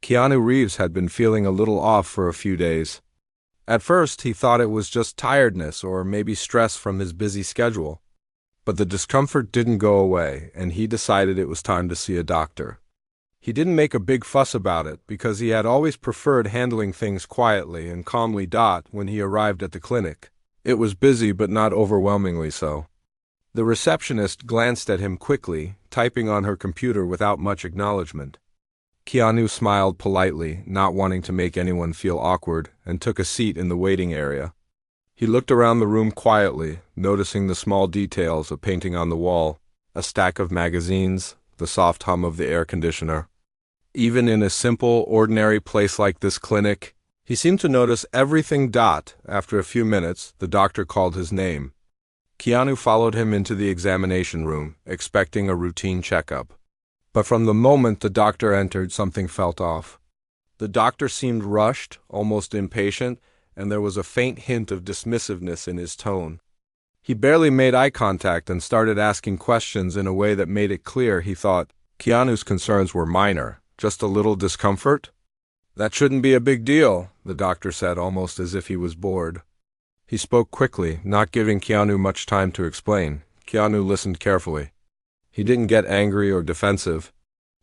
Keanu Reeves had been feeling a little off for a few days. At first, he thought it was just tiredness or maybe stress from his busy schedule. But the discomfort didn't go away, and he decided it was time to see a doctor. He didn't make a big fuss about it because he had always preferred handling things quietly and calmly. When he arrived at the clinic, it was busy but not overwhelmingly so. The receptionist glanced at him quickly, typing on her computer without much acknowledgement. Keanu smiled politely, not wanting to make anyone feel awkward, and took a seat in the waiting area. He looked around the room quietly, noticing the small details: a painting on the wall, a stack of magazines, the soft hum of the air conditioner. Even in a simple, ordinary place like this clinic, he seemed to notice everything. After a few minutes, the doctor called his name. Keanu followed him into the examination room, expecting a routine checkup. But from the moment the doctor entered, something felt off. The doctor seemed rushed, almost impatient, and there was a faint hint of dismissiveness in his tone. He barely made eye contact and started asking questions in a way that made it clear he thought Keanu's concerns were minor, just a little discomfort. "That shouldn't be a big deal," the doctor said, almost as if he was bored. He spoke quickly, not giving Keanu much time to explain. Keanu listened carefully. He didn't get angry or defensive.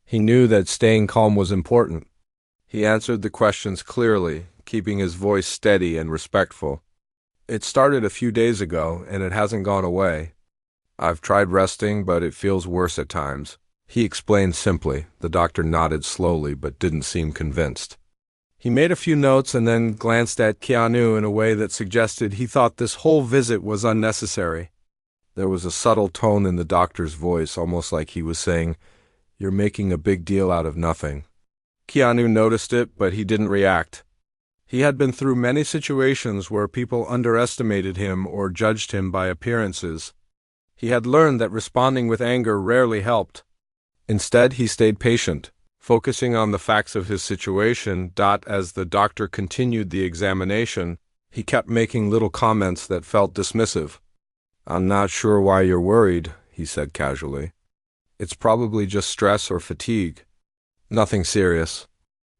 He knew that staying calm was important. He answered the questions clearly, keeping his voice steady and respectful. "It started a few days ago, and it hasn't gone away. I've tried resting, but it feels worse at times," he explained simply. The doctor nodded slowly, but didn't seem convinced. He made a few notes and then glanced at Keanu in a way that suggested he thought this whole visit was unnecessary. There was a subtle tone in the doctor's voice, almost like he was saying, "You're making a big deal out of nothing." Keanu noticed it, but he didn't react. He had been through many situations where people underestimated him or judged him by appearances. He had learned that responding with anger rarely helped. Instead, he stayed patient, focusing on the facts of his situation. As the doctor continued the examination, he kept making little comments that felt dismissive. "I'm not sure why you're worried," he said casually. "It's probably just stress or fatigue. Nothing serious."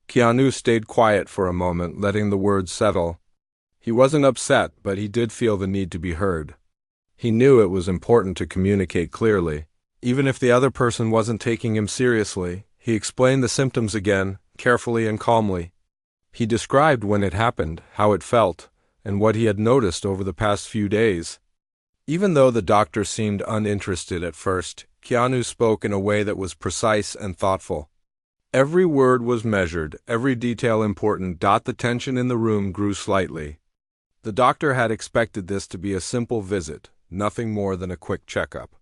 Keanu stayed quiet for a moment, letting the words settle. He wasn't upset, but he did feel the need to be heard. He knew it was important to communicate clearly. Even if the other person wasn't taking him seriously, he explained the symptoms again, carefully and calmly. He described when it happened, how it felt, and what he had noticed over the past few days. Even though the doctor seemed uninterested at first, Keanu spoke in a way that was precise and thoughtful. Every word was measured, every detail important. The tension in the room grew slightly. The doctor had expected this to be a simple visit, nothing more than a quick checkup.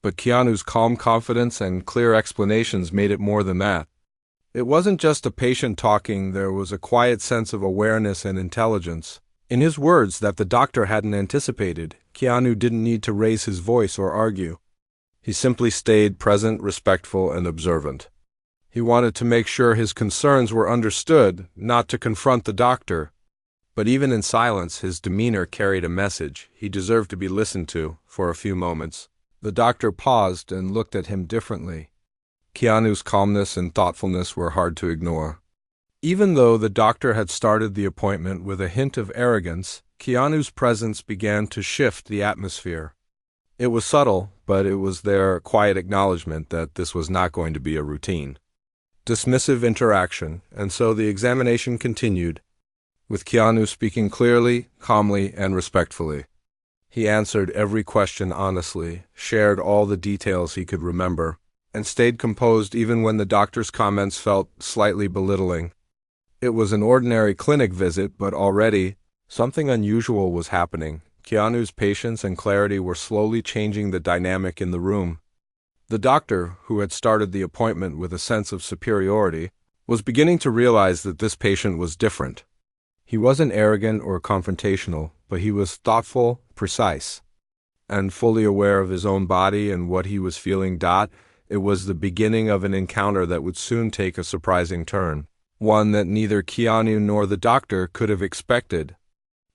But Keanu's calm confidence and clear explanations made it more than that. It wasn't just a patient talking, there was a quiet sense of awareness and intelligence. In his words that the doctor hadn't anticipated, Keanu didn't need to raise his voice or argue. He simply stayed present, respectful, and observant. He wanted to make sure his concerns were understood, not to confront the doctor. But even in silence, his demeanor carried a message. He deserved to be listened to. For a few moments, the doctor paused and looked at him differently. Keanu's calmness and thoughtfulness were hard to ignore. Even though the doctor had started the appointment with a hint of arrogance, Keanu's presence began to shift the atmosphere. It was subtle, but it was their quiet acknowledgement that this was not going to be a routine, dismissive interaction, and so the examination continued, with Keanu speaking clearly, calmly, and respectfully. He answered every question honestly, shared all the details he could remember, and stayed composed even when the doctor's comments felt slightly belittling. It was an ordinary clinic visit, but already something unusual was happening. Keanu's patience and clarity were slowly changing the dynamic in the room. The doctor, who had started the appointment with a sense of superiority, was beginning to realize that this patient was different. He wasn't arrogant or confrontational, but he was thoughtful, precise, and fully aware of his own body and what he was feeling. It was the beginning of an encounter that would soon take a surprising turn, one that neither Keanu nor the doctor could have expected.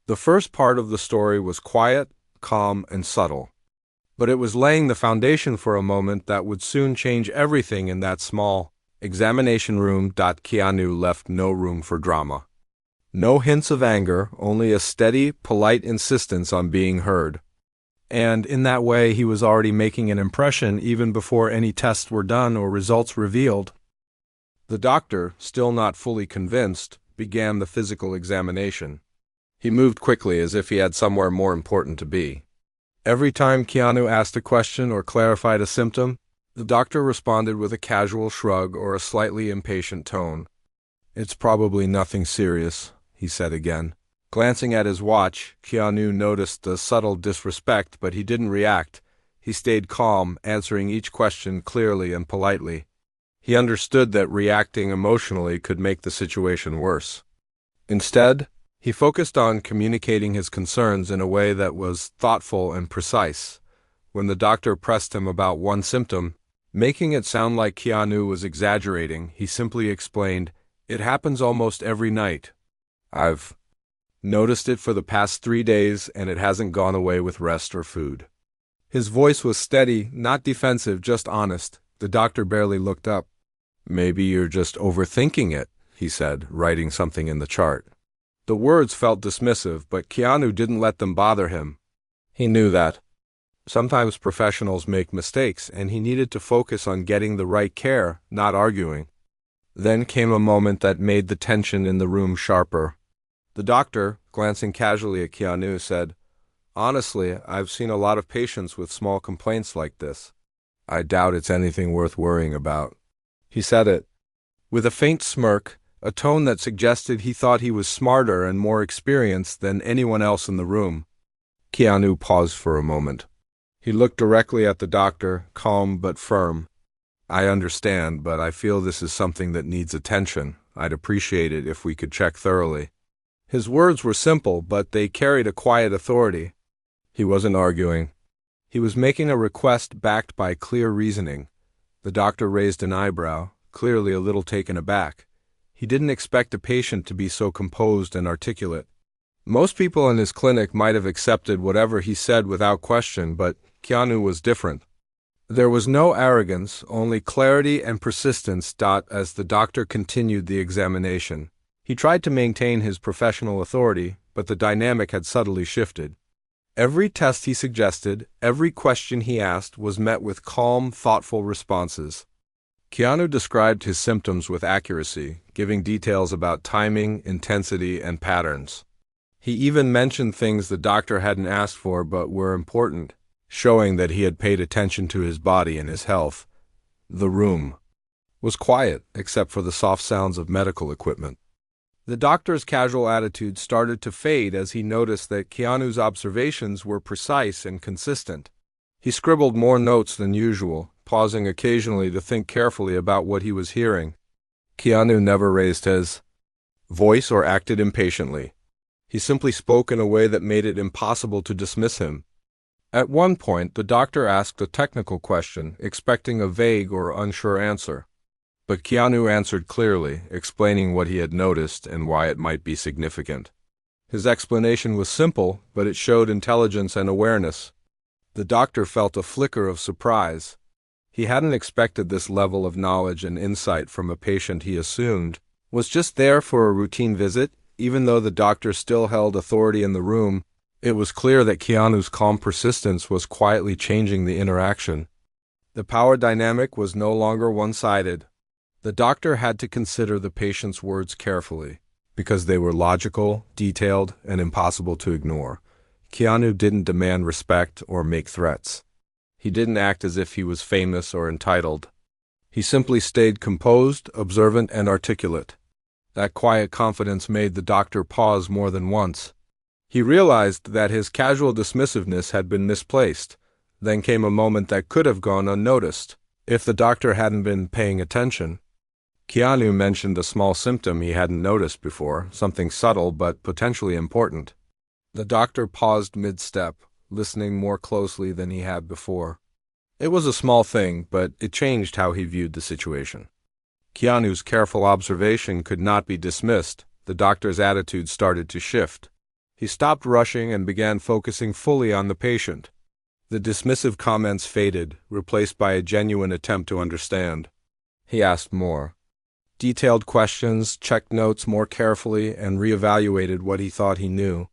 The first part of the story was quiet, calm, and subtle, but it was laying the foundation for a moment that would soon change everything in that small, Examination room. Keanu left no room for drama. No hints of anger, only a steady, polite insistence on being heard. And in that way, he was already making an impression even before any tests were done or results revealed. The doctor, still not fully convinced, began the physical examination. He moved quickly as if he had somewhere more important to be. Every time Keanu asked a question or clarified a symptom, the doctor responded with a casual shrug or a slightly impatient tone. "It's probably nothing serious," he said again. Glancing at his watch, Keanu noticed the subtle disrespect, but he didn't react. He stayed calm, answering each question clearly and politely. He understood that reacting emotionally could make the situation worse. Instead, he focused on communicating his concerns in a way that was thoughtful and precise. When the doctor pressed him about one symptom, making it sound like Keanu was exaggerating, he simply explained, "It happens almost every night. I've noticed it for the past 3 days, and it hasn't gone away with rest or food." His voice was steady, not defensive, just honest. The doctor barely looked up. "Maybe you're just overthinking it," he said, writing something in the chart. The words felt dismissive, but Keanu didn't let them bother him. He knew that. Sometimes professionals make mistakes, and he needed to focus on getting the right care, not arguing. Then came a moment that made the tension in the room sharper. The doctor, glancing casually at Keanu, said, "Honestly, I've seen a lot of patients with small complaints like this. I doubt it's anything worth worrying about." He said it with a faint smirk, a tone that suggested he thought he was smarter and more experienced than anyone else in the room. Keanu paused for a moment. He looked directly at the doctor, calm but firm. "I understand, but I feel this is something that needs attention. I'd appreciate it if we could check thoroughly." His words were simple, but they carried a quiet authority. He wasn't arguing. He was making a request backed by clear reasoning. The doctor raised an eyebrow, clearly a little taken aback. He didn't expect a patient to be so composed and articulate. Most people in his clinic might have accepted whatever he said without question, but Keanu was different. There was no arrogance, only clarity and persistence. As the doctor continued the examination, he tried to maintain his professional authority, but the dynamic had subtly shifted. Every test he suggested, every question he asked, was met with calm, thoughtful responses. Keanu described his symptoms with accuracy, giving details about timing, intensity, and patterns. He even mentioned things the doctor hadn't asked for but were important, showing that he had paid attention to his body and his health. The room was quiet, except for the soft sounds of medical equipment. The doctor's casual attitude started to fade as he noticed that Keanu's observations were precise and consistent. He scribbled more notes than usual, pausing occasionally to think carefully about what he was hearing. Keanu never raised his voice or acted impatiently. He simply spoke in a way that made it impossible to dismiss him. At one point, the doctor asked a technical question, expecting a vague or unsure answer. But Keanu answered clearly, explaining what he had noticed and why it might be significant. His explanation was simple, but it showed intelligence and awareness. The doctor felt a flicker of surprise. He hadn't expected this level of knowledge and insight from a patient he assumed was just there for a routine visit. Even though the doctor still held authority in the room, it was clear that Keanu's calm persistence was quietly changing the interaction. The power dynamic was no longer one-sided. The doctor had to consider the patient's words carefully, because they were logical, detailed, and impossible to ignore. Keanu didn't demand respect or make threats. He didn't act as if he was famous or entitled. He simply stayed composed, observant, and articulate. That quiet confidence made the doctor pause more than once. He realized that his casual dismissiveness had been misplaced. Then came a moment that could have gone unnoticed, if the doctor hadn't been paying attention. Keanu mentioned a small symptom he hadn't noticed before, something subtle but potentially important. The doctor paused mid-step, listening more closely than he had before. It was a small thing, but it changed how he viewed the situation. Keanu's careful observation could not be dismissed. The doctor's attitude started to shift. He stopped rushing and began focusing fully on the patient. The dismissive comments faded, replaced by a genuine attempt to understand. He asked more detailed questions, checked notes more carefully, and reevaluated what he thought he knew.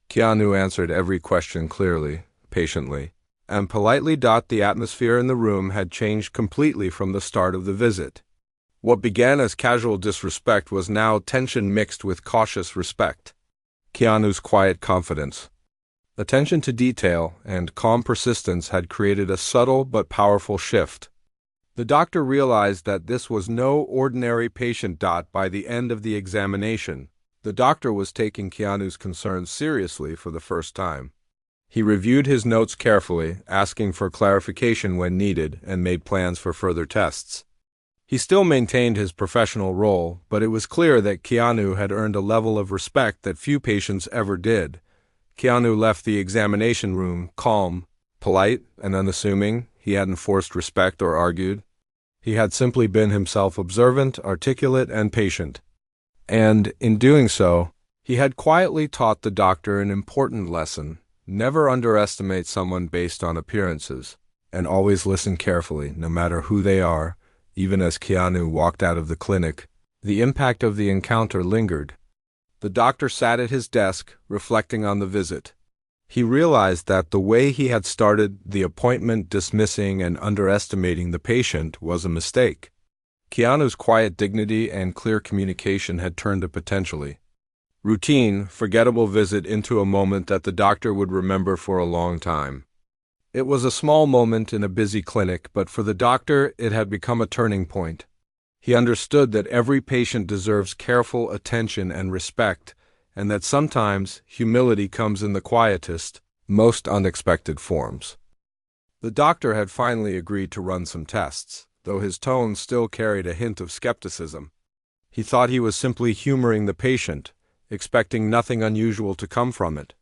Keanu answered every question clearly, patiently, and politely. The atmosphere in the room had changed completely from the start of the visit. What began as casual disrespect was now tension mixed with cautious respect. Keanu's quiet confidence, attention to detail, and calm persistence had created a subtle but powerful shift. The doctor realized that this was no ordinary patient. By the end of the examination, the doctor was taking Keanu's concerns seriously for the first time. He reviewed his notes carefully, asking for clarification when needed, and made plans for further tests. He still maintained his professional role, but it was clear that Keanu had earned a level of respect that few patients ever did. Keanu left the examination room calm, polite, and unassuming. He hadn't forced respect or argued. He had simply been himself, observant, articulate, and patient. And, in doing so, he had quietly taught the doctor an important lesson. Never underestimate someone based on appearances, and always listen carefully, no matter who they are. Even as Keanu walked out of the clinic, the impact of the encounter lingered. The doctor sat at his desk, reflecting on the visit. He realized that the way he had started the appointment, dismissing and underestimating the patient, was a mistake. Keanu's quiet dignity and clear communication had turned a potentially routine, forgettable visit into a moment that the doctor would remember for a long time. It was a small moment in a busy clinic, but for the doctor it had become a turning point. He understood that every patient deserves careful attention and respect, and that sometimes humility comes in the quietest, most unexpected forms. The doctor had finally agreed to run some tests, though his tone still carried a hint of skepticism. He thought he was simply humoring the patient, expecting nothing unusual to come from it.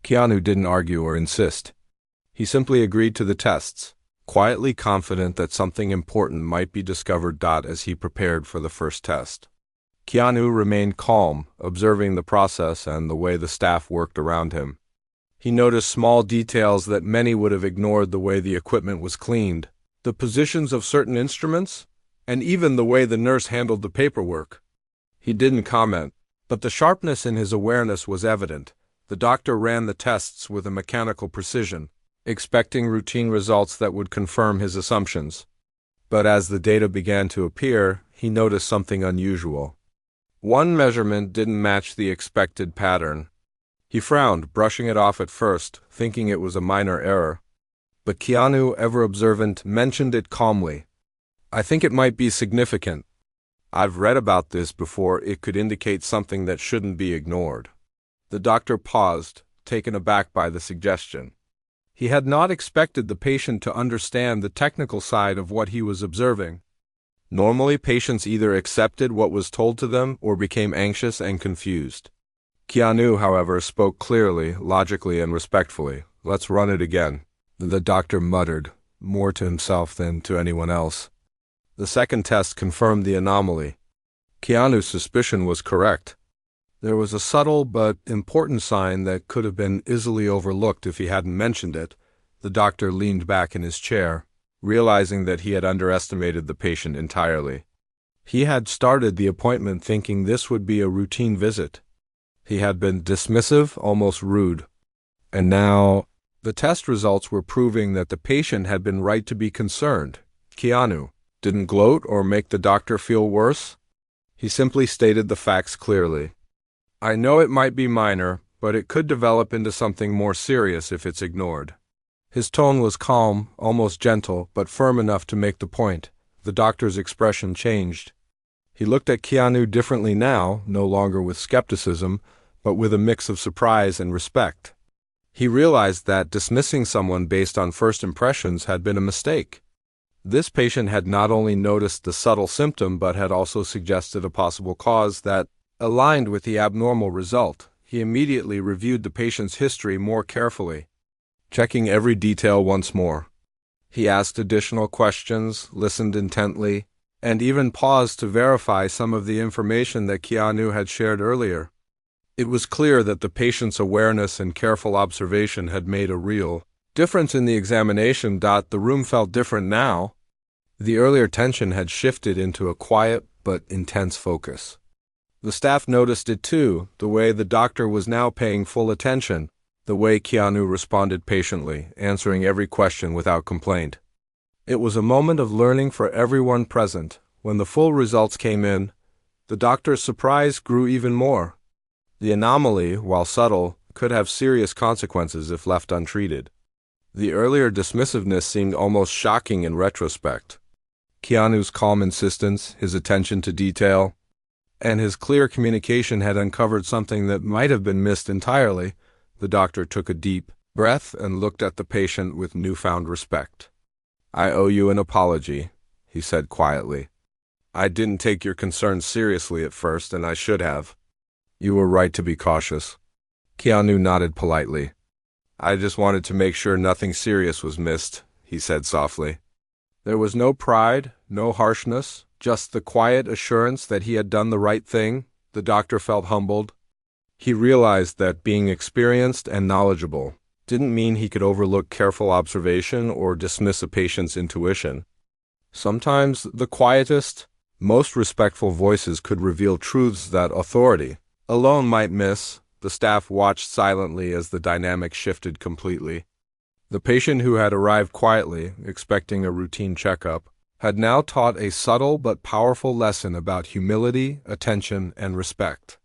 Keanu didn't argue or insist. He simply agreed to the tests, quietly confident that something important might be discovered. As he prepared for the first test, Keanu remained calm, observing the process and the way the staff worked around him. He noticed small details that many would have ignored: the way the equipment was cleaned, the positions of certain instruments, and even the way the nurse handled the paperwork. He didn't comment, but the sharpness in his awareness was evident. The doctor ran the tests with a mechanical precision, expecting routine results that would confirm his assumptions. But as the data began to appear, he noticed something unusual. One measurement didn't match the expected pattern. He frowned, brushing it off at first, thinking it was a minor error. But Keanu, ever observant, mentioned it calmly. "I think it might be significant. I've read about this before. It could indicate something that shouldn't be ignored." The doctor paused, taken aback by the suggestion. He had not expected the patient to understand the technical side of what he was observing. Normally, patients either accepted what was told to them or became anxious and confused. Keanu, however, spoke clearly, logically, and respectfully. "Let's run it again," the doctor muttered, more to himself than to anyone else. The second test confirmed the anomaly. Keanu's suspicion was correct. There was a subtle but important sign that could have been easily overlooked if he hadn't mentioned it. The doctor leaned back in his chair, realizing that he had underestimated the patient entirely. He had started the appointment thinking this would be a routine visit. He had been dismissive, almost rude. And now, the test results were proving that the patient had been right to be concerned. Keanu didn't gloat or make the doctor feel worse. He simply stated the facts clearly. "I know it might be minor, but it could develop into something more serious if it's ignored." His tone was calm, almost gentle, but firm enough to make the point. The doctor's expression changed. He looked at Keanu differently now, no longer with skepticism, but with a mix of surprise and respect. He realized that dismissing someone based on first impressions had been a mistake. This patient had not only noticed the subtle symptom but had also suggested a possible cause that aligned with the abnormal result. He immediately reviewed the patient's history more carefully, checking every detail once more. He asked additional questions, listened intently, and even paused to verify some of the information that Keanu had shared earlier. It was clear that the patient's awareness and careful observation had made a real difference in the examination. The room felt different now. The earlier tension had shifted into a quiet but intense focus. The staff noticed it too, the way the doctor was now paying full attention, the way Keanu responded patiently, answering every question without complaint. It was a moment of learning for everyone present. When the full results came in, the doctor's surprise grew even more. The anomaly, while subtle, could have serious consequences if left untreated. The earlier dismissiveness seemed almost shocking in retrospect. Keanu's calm insistence, his attention to detail, and his clear communication had uncovered something that might have been missed entirely. The doctor took a deep breath and looked at the patient with newfound respect. "I owe you an apology," he said quietly. "I didn't take your concerns seriously at first, and I should have. You were right to be cautious." Keanu nodded politely. "I just wanted to make sure nothing serious was missed," he said softly. There was no pride, no harshness, just the quiet assurance that he had done the right thing. The doctor felt humbled. He realized that being experienced and knowledgeable didn't mean he could overlook careful observation or dismiss a patient's intuition. Sometimes the quietest, most respectful voices could reveal truths that authority alone might miss. The staff watched silently as the dynamic shifted completely. The patient who had arrived quietly, expecting a routine checkup, had now taught a subtle but powerful lesson about humility, attention, and respect.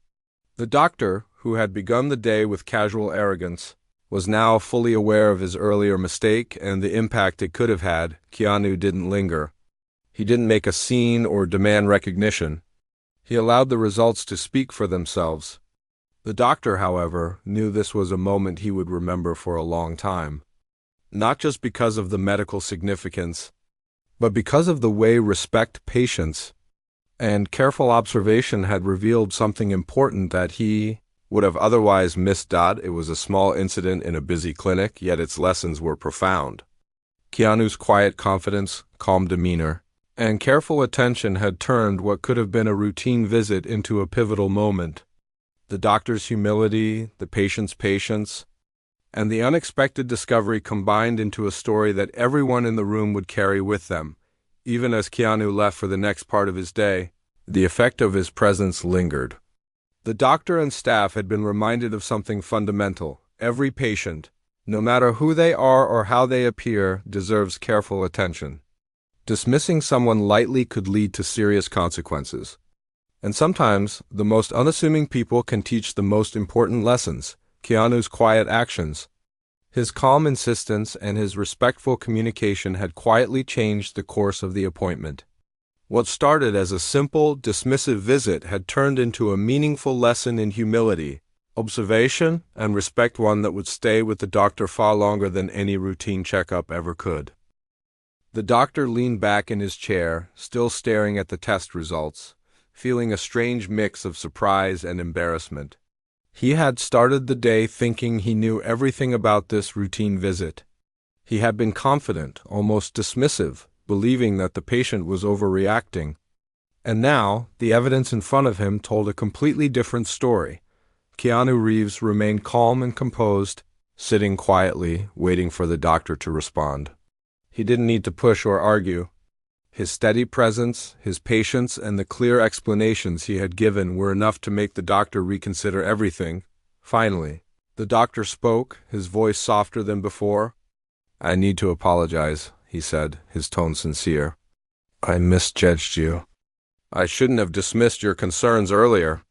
The doctor, who had begun the day with casual arrogance, was now fully aware of his earlier mistake and the impact it could have had. Keanu didn't linger. He didn't make a scene or demand recognition. He allowed the results to speak for themselves. The doctor, however, knew this was a moment he would remember for a long time. Not just because of the medical significance, but because of the way respect, patience, and careful observation had revealed something important that he would have otherwise missed. It was a small incident in a busy clinic, yet its lessons were profound. Keanu's quiet confidence, calm demeanor, and careful attention had turned what could have been a routine visit into a pivotal moment. The doctor's humility, the patient's patience, and the unexpected discovery combined into a story that everyone in the room would carry with them. Even as Keanu left for the next part of his day, the effect of his presence lingered. The doctor and staff had been reminded of something fundamental. Every patient, no matter who they are or how they appear, deserves careful attention. Dismissing someone lightly could lead to serious consequences. And sometimes, the most unassuming people can teach the most important lessons. Keanu's quiet actions, his calm insistence, and his respectful communication had quietly changed the course of the appointment. What started as a simple, dismissive visit had turned into a meaningful lesson in humility, observation, and respect, one that would stay with the doctor far longer than any routine checkup ever could. The doctor leaned back in his chair, still staring at the test results, feeling a strange mix of surprise and embarrassment. He had started the day thinking he knew everything about this routine visit. He had been confident, almost dismissive, believing that the patient was overreacting. And now, the evidence in front of him told a completely different story. Keanu Reeves remained calm and composed, sitting quietly, waiting for the doctor to respond. He didn't need to push or argue. His steady presence, his patience, and the clear explanations he had given were enough to make the doctor reconsider everything. Finally, the doctor spoke, his voice softer than before. "I need to apologize," he said, his tone sincere. "I misjudged you. I shouldn't have dismissed your concerns earlier.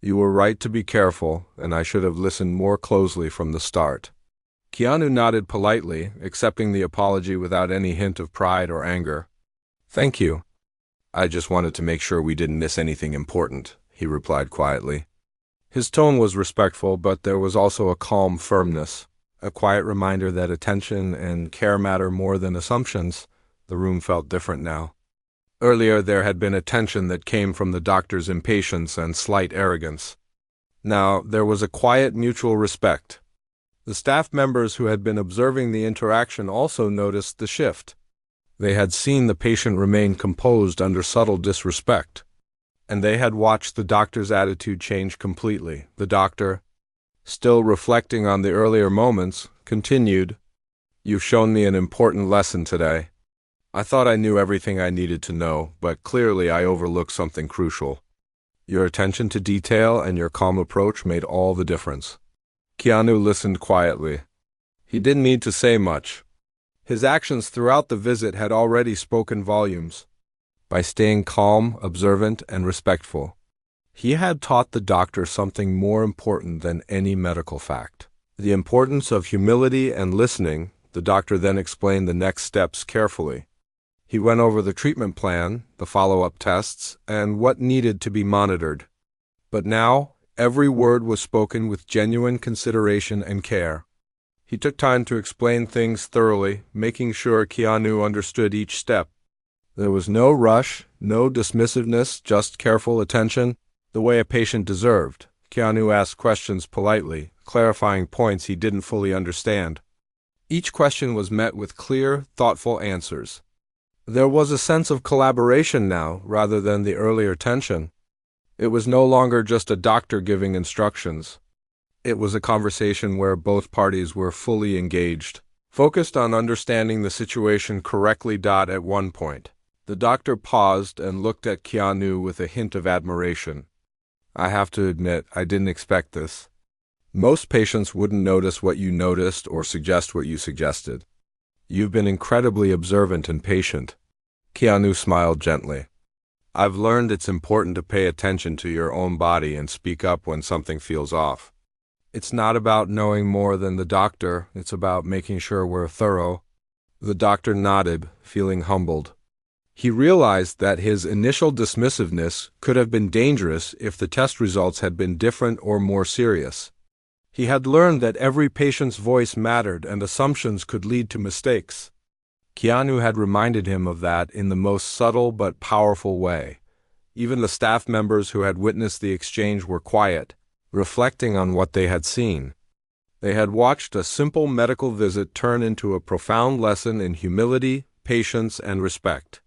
You were right to be careful, and I should have listened more closely from the start." Keanu nodded politely, accepting the apology without any hint of pride or anger. "Thank you. I just wanted to make sure we didn't miss anything important," he replied quietly. His tone was respectful, but there was also a calm firmness, a quiet reminder that attention and care matter more than assumptions. The room felt different now. Earlier there had been a tension that came from the doctor's impatience and slight arrogance. Now there was a quiet mutual respect. The staff members who had been observing the interaction also noticed the shift. They had seen the patient remain composed under subtle disrespect, and they had watched the doctor's attitude change completely. The doctor, still reflecting on the earlier moments, continued, "You've shown me an important lesson today. I thought I knew everything I needed to know, but clearly I overlooked something crucial. Your attention to detail and your calm approach made all the difference. Keanu listened quietly. He didn't need to say much. His actions throughout the visit had already spoken volumes. By staying calm, observant, and respectful, he had taught the doctor something more important than any medical fact. The importance of humility and listening. The doctor then explained the next steps carefully. He went over the treatment plan, the follow-up tests, and what needed to be monitored. But now, every word was spoken with genuine consideration and care. He took time to explain things thoroughly, making sure Keanu understood each step. There was no rush, no dismissiveness, just careful attention, the way a patient deserved. Keanu asked questions politely, clarifying points he didn't fully understand. Each question was met with clear, thoughtful answers. There was a sense of collaboration now, rather than the earlier tension. It was no longer just a doctor giving instructions. It was a conversation where both parties were fully engaged, focused on understanding the situation correctly. At one point, the doctor paused and looked at Keanu with a hint of admiration. I have to admit, I didn't expect this. Most patients wouldn't notice what you noticed or suggest what you suggested. You've been incredibly observant and patient. Keanu smiled gently. I've learned it's important to pay attention to your own body and speak up when something feels off. It's not about knowing more than the doctor, it's about making sure we're thorough. The doctor nodded, feeling humbled. He realized that his initial dismissiveness could have been dangerous if the test results had been different or more serious. He had learned that every patient's voice mattered and assumptions could lead to mistakes. Keanu had reminded him of that in the most subtle but powerful way. Even the staff members who had witnessed the exchange were quiet, reflecting on what they had seen. They had watched a simple medical visit turn into a profound lesson in humility, patience, and respect.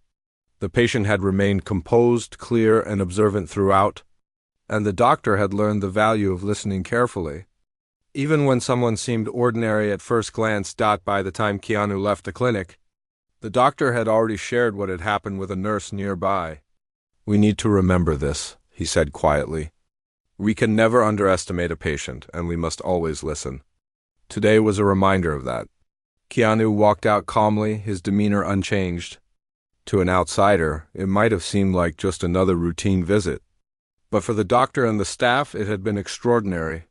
The patient had remained composed, clear, and observant throughout, and the doctor had learned the value of listening carefully. Even when someone seemed ordinary at first glance. By the time Keanu left the clinic, the doctor had already shared what had happened with a nurse nearby. We need to remember this, he said quietly. We can never underestimate a patient, and we must always listen. Today was a reminder of that. Keanu walked out calmly, his demeanor unchanged. To an outsider, it might have seemed like just another routine visit. But for the doctor and the staff, it had been extraordinary.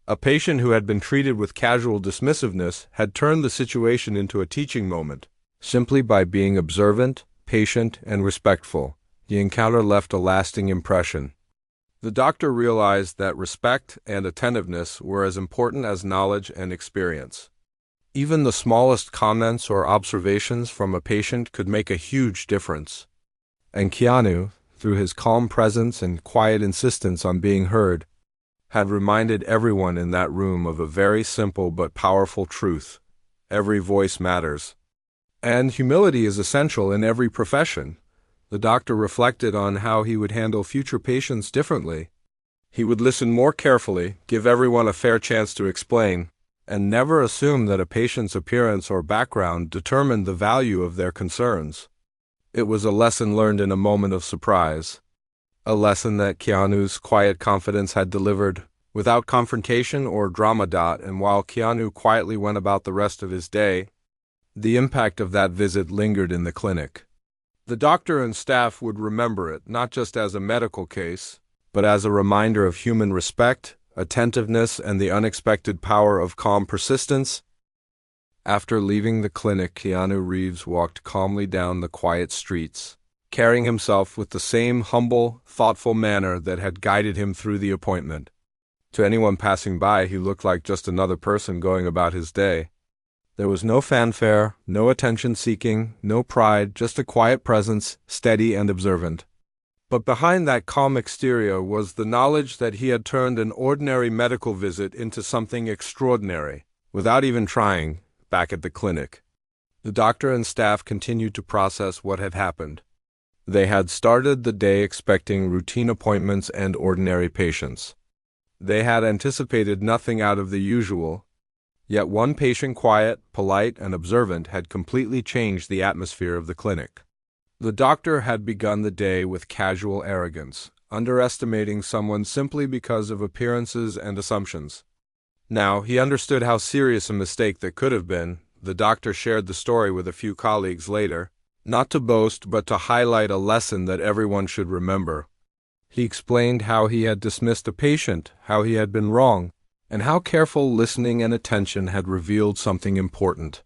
A patient who had been treated with casual dismissiveness had turned the situation into a teaching moment. Simply by being observant, patient, and respectful, the encounter left a lasting impression. The doctor realized that respect and attentiveness were as important as knowledge and experience. Even the smallest comments or observations from a patient could make a huge difference. And Keanu, through his calm presence and quiet insistence on being heard, had reminded everyone in that room of a very simple but powerful truth. Every voice matters. And humility is essential in every profession. The doctor reflected on how he would handle future patients differently. He would listen more carefully, give everyone a fair chance to explain, and never assume that a patient's appearance or background determined the value of their concerns. It was a lesson learned in a moment of surprise. A lesson that Keanu's quiet confidence had delivered, without confrontation or drama. And while Keanu quietly went about the rest of his day, the impact of that visit lingered in the clinic. The doctor and staff would remember it, not just as a medical case, but as a reminder of human respect, attentiveness, and the unexpected power of calm persistence. After leaving the clinic, Keanu Reeves walked calmly down the quiet streets, carrying himself with the same humble, thoughtful manner that had guided him through the appointment. To anyone passing by, he looked like just another person going about his day. There was no fanfare, no attention-seeking, no pride, just a quiet presence, steady and observant. But behind that calm exterior was the knowledge that he had turned an ordinary medical visit into something extraordinary, without even trying, back at the clinic. The doctor and staff continued to process what had happened. They had started the day expecting routine appointments and ordinary patients. They had anticipated nothing out of the usual. Yet one patient, quiet, polite, and observant, had completely changed the atmosphere of the clinic. The doctor had begun the day with casual arrogance, underestimating someone simply because of appearances and assumptions. Now, he understood how serious a mistake that could have been. The doctor shared the story with a few colleagues later, not to boast but to highlight a lesson that everyone should remember. He explained how he had dismissed a patient, how he had been wrong, and how careful listening and attention had revealed something important.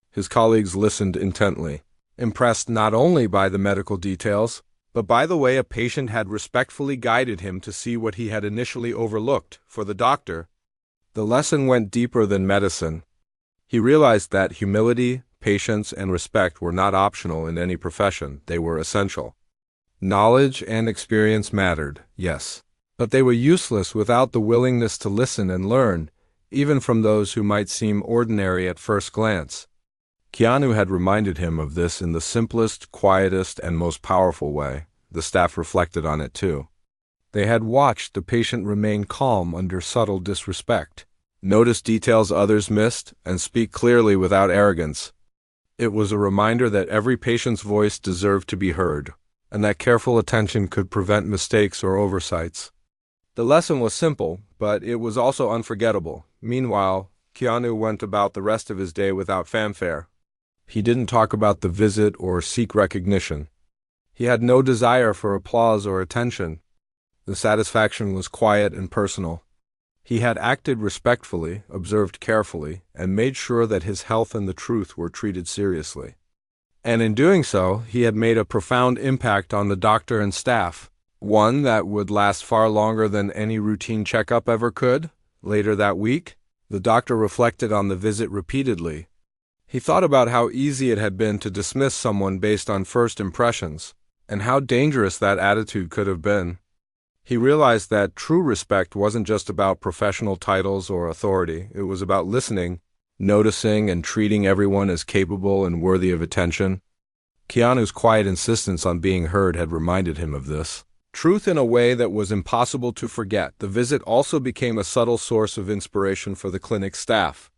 His colleagues listened intently, impressed not only by the medical details, but by the way a patient had respectfully guided him to see what he had initially overlooked. For the doctor, the lesson went deeper than medicine. He realized that humility, patience, and respect were not optional in any profession, they were essential. Knowledge and experience mattered, yes, but they were useless without the willingness to listen and learn, even from those who might seem ordinary at first glance. Keanu had reminded him of this in the simplest, quietest, and most powerful way. The staff reflected on it too. They had watched the patient remain calm under subtle disrespect, notice details others missed, and speak clearly without arrogance. It was a reminder that every patient's voice deserved to be heard, and that careful attention could prevent mistakes or oversights. The lesson was simple, but it was also unforgettable. Meanwhile, Keanu went about the rest of his day without fanfare. He didn't talk about the visit or seek recognition. He had no desire for applause or attention. The satisfaction was quiet and personal. He had acted respectfully, observed carefully, and made sure that his health and the truth were treated seriously. And in doing so, he had made a profound impact on the doctor and staff, one that would last far longer than any routine checkup ever could. Later that week, the doctor reflected on the visit repeatedly. He thought about how easy it had been to dismiss someone based on first impressions, and how dangerous that attitude could have been. He realized that true respect wasn't just about professional titles or authority. It was about listening, noticing, and treating everyone as capable and worthy of attention. Keanu's quiet insistence on being heard had reminded him of this truth in a way that was impossible to forget. The visit also became a subtle source of inspiration for the clinic staff.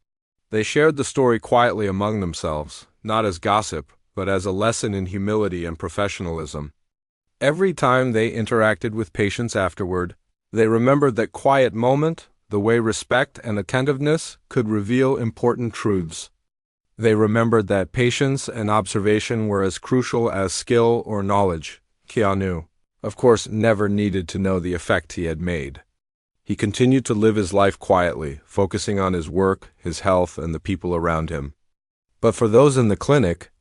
They shared the story quietly among themselves, not as gossip, but as a lesson in humility and professionalism. Every time they interacted with patients afterward, they remembered that quiet moment, the way respect and attentiveness could reveal important truths. They remembered that patience and observation were as crucial as skill or knowledge. Keanu, of course, never needed to know the effect he had made. He continued to live his life quietly, focusing on his work, his health, and the people around him. But for those in the clinic,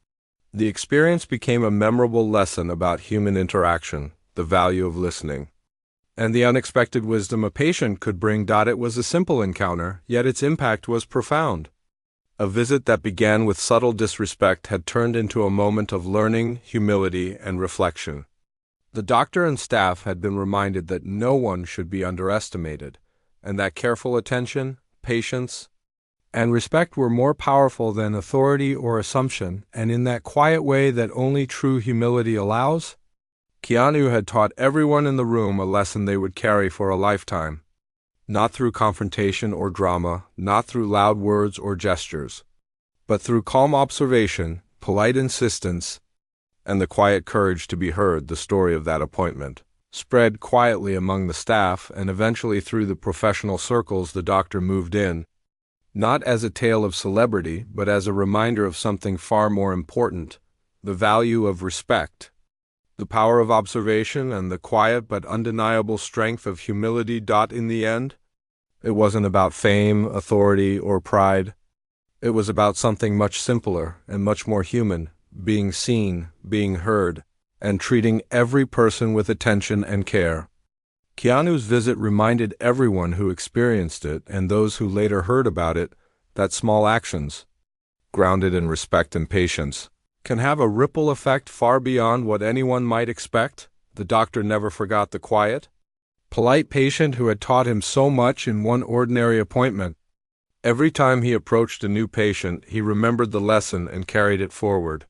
the experience became a memorable lesson about human interaction, the value of listening, and the unexpected wisdom a patient could bring. It was a simple encounter, yet its impact was profound. A visit that began with subtle disrespect had turned into a moment of learning, humility, and reflection. The doctor and staff had been reminded that no one should be underestimated, and that careful attention, patience, and respect were more powerful than authority or assumption, and in that quiet way that only true humility allows, Keanu had taught everyone in the room a lesson they would carry for a lifetime. Not through confrontation or drama, not through loud words or gestures, but through calm observation, polite insistence, and the quiet courage to be heard. The story of that appointment spread quietly among the staff and eventually through the professional circles the doctor moved in, not as a tale of celebrity, but as a reminder of something far more important: the value of respect, the power of observation, and the quiet but undeniable strength of humility. In the end, it wasn't about fame, authority, or pride. It was about something much simpler and much more human: being seen, being heard, and treating every person with attention and care. Keanu's visit reminded everyone who experienced it, and those who later heard about it, that small actions, grounded in respect and patience, can have a ripple effect far beyond what anyone might expect. The doctor never forgot the quiet, polite patient who had taught him so much in one ordinary appointment. Every time he approached a new patient, he remembered the lesson and carried it forward.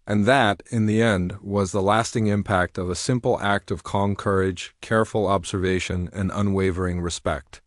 And that, in the end, was the lasting impact of a simple act of calm courage, careful observation, and unwavering respect.